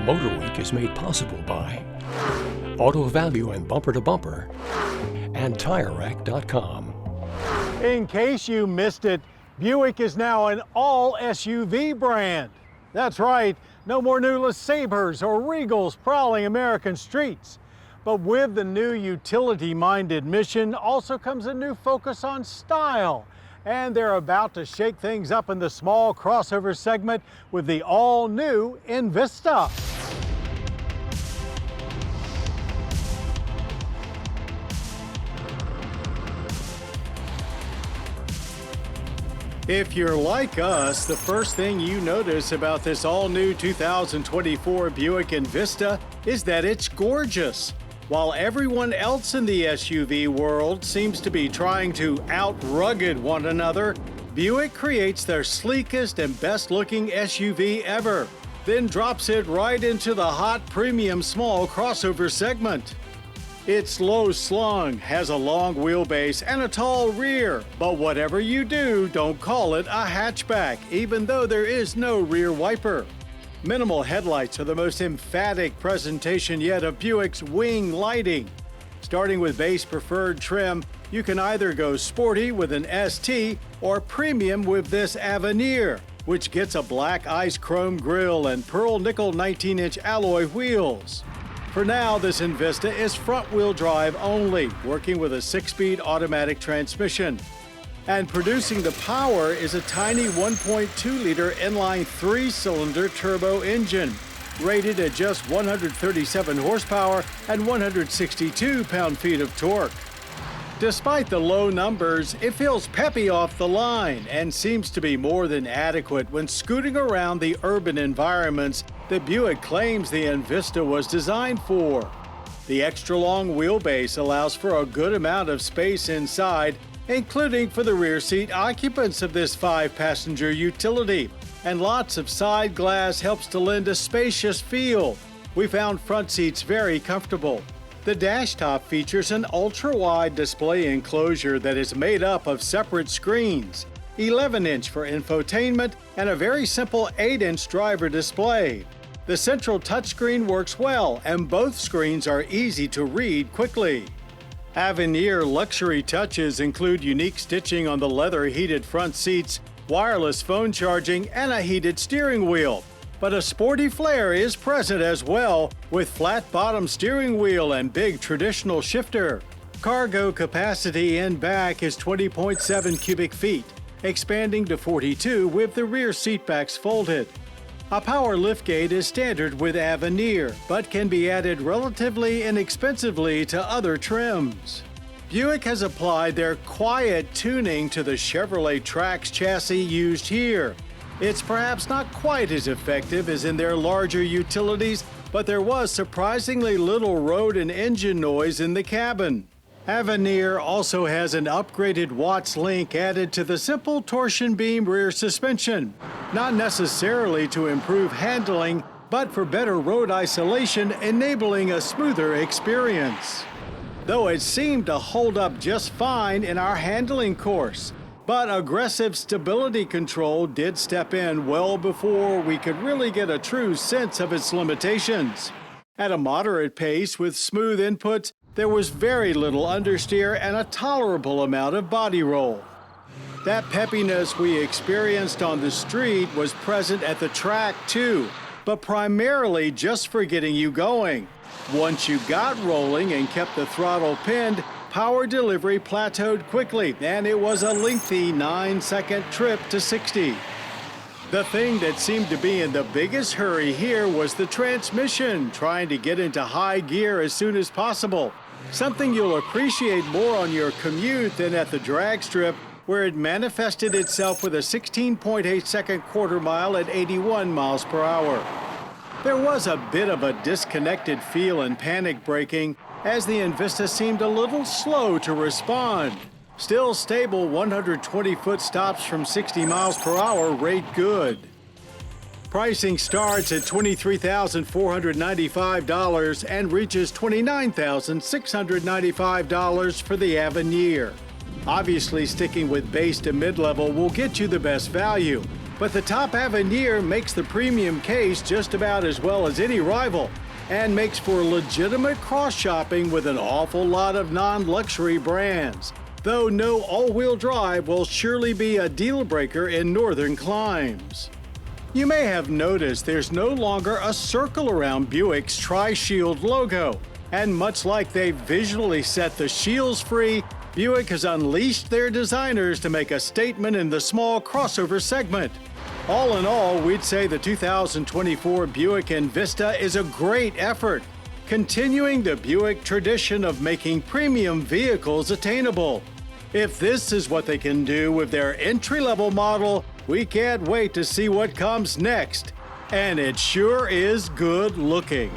MotorWeek is made possible by Auto Value and Bumper to Bumper and TireRack.com. In case you missed it, Buick is now an all SUV brand. That's right, no more new LeSabres or Regals prowling American streets. But with the new utility-minded mission also comes a new focus on style. And they're about to shake things up in the small crossover segment with the all-new Envista. If you're like us, the first thing you notice about this all-new 2024 Buick Envista is that it's gorgeous. While everyone else in the SUV world seems to be trying to out-rugged one another, Buick creates their sleekest and best-looking SUV ever, then drops it right into the hot premium small crossover segment. It's low-slung, has a long wheelbase and a tall rear, but whatever you do, don't call it a hatchback, even though there is no rear wiper. Minimal headlights are the most emphatic presentation yet of Buick's wing lighting. Starting with base preferred trim, you can either go sporty with an ST or premium with this Avenir, which gets a black ice chrome grille and pearl nickel 19-inch alloy wheels. For now, this Envista is front-wheel drive only, working with a 6-speed automatic transmission. And producing the power is a tiny 1.2-liter inline 3-cylinder turbo engine, rated at just 137 horsepower and 162 pound-feet of torque. Despite the low numbers, it feels peppy off the line and seems to be more than adequate when scooting around the urban environments that Buick claims the Envista was designed for. The extra-long wheelbase allows for a good amount of space inside, including for the rear seat occupants of this 5-passenger utility, and lots of side glass helps to lend a spacious feel. We found front seats very comfortable. The dash top features an ultra-wide display enclosure that is made up of separate screens, 11-inch for infotainment and a very simple 8-inch driver display. The central touchscreen works well, and both screens are easy to read quickly. Avenir luxury touches include unique stitching on the leather heated front seats, wireless phone charging, and a heated steering wheel. But a sporty flair is present as well, with flat bottom steering wheel and big traditional shifter. Cargo capacity in back is 20.7 cubic feet, expanding to 42 with the rear seatbacks folded. A power liftgate is standard with Avenir, but can be added relatively inexpensively to other trims. Buick has applied their quiet tuning to the Chevrolet Trax chassis used here. It's perhaps not quite as effective as in their larger utilities, but there was surprisingly little road and engine noise in the cabin. Avenir also has an upgraded Watts link added to the simple torsion beam rear suspension, not necessarily to improve handling, but for better road isolation, enabling a smoother experience. Though it seemed to hold up just fine in our handling course, but aggressive stability control did step in well before we could really get a true sense of its limitations. At a moderate pace with smooth inputs, there was very little understeer and a tolerable amount of body roll. That peppiness we experienced on the street was present at the track too, but primarily just for getting you going. Once you got rolling and kept the throttle pinned, power delivery plateaued quickly, and it was a lengthy 9-second trip to 60. The thing that seemed to be in the biggest hurry here was the transmission, trying to get into high gear as soon as possible, something you'll appreciate more on your commute than at the drag strip, where it manifested itself with a 16.8-second quarter mile at 81 miles per hour. There was a bit of a disconnected feel and panic braking, as the Envista seemed a little slow to respond. Still stable 120-foot stops from 60 miles per hour rate good. Pricing starts at $23,495 and reaches $29,695 for the Avenir. Obviously, sticking with base to mid-level will get you the best value, But the top Avenir makes the premium case just about as well as any rival and makes for legitimate cross-shopping with an awful lot of non-luxury brands. Though no all-wheel drive will surely be a deal breaker in northern climes. You may have noticed there's no longer a circle around Buick's Tri-Shield logo, and much like they visually set the shields free, Buick has unleashed their designers to make a statement in the small crossover segment. All in all, we'd say the 2024 Buick Envista is a great effort, continuing the Buick tradition of making premium vehicles attainable. If this is what they can do with their entry-level model, we can't wait to see what comes next. And it sure is good looking.